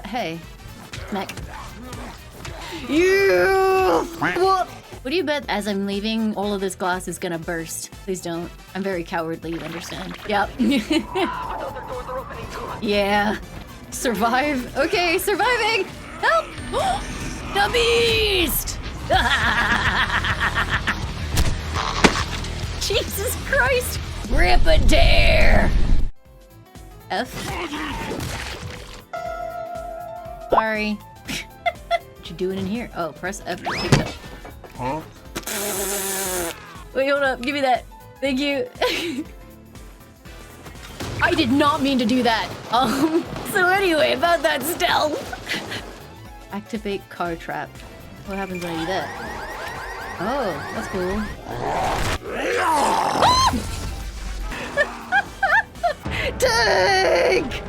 Hey. Mech. You! What? What do you bet as I'm leaving, all of this glass is gonna burst? Please don't. I'm very cowardly, you understand. Yep. Yeah. Survive. Okay, surviving! Help! The beast! Jesus Christ! Rip a dare! F? Sorry. What you doing in here? Oh, press F to pick it up. Huh? Wait, hold up. Give me that. Thank you. I did not mean to do that. So anyway, about that stealth. Activate car trap. What happens when I do that? Oh, that's cool. Tank!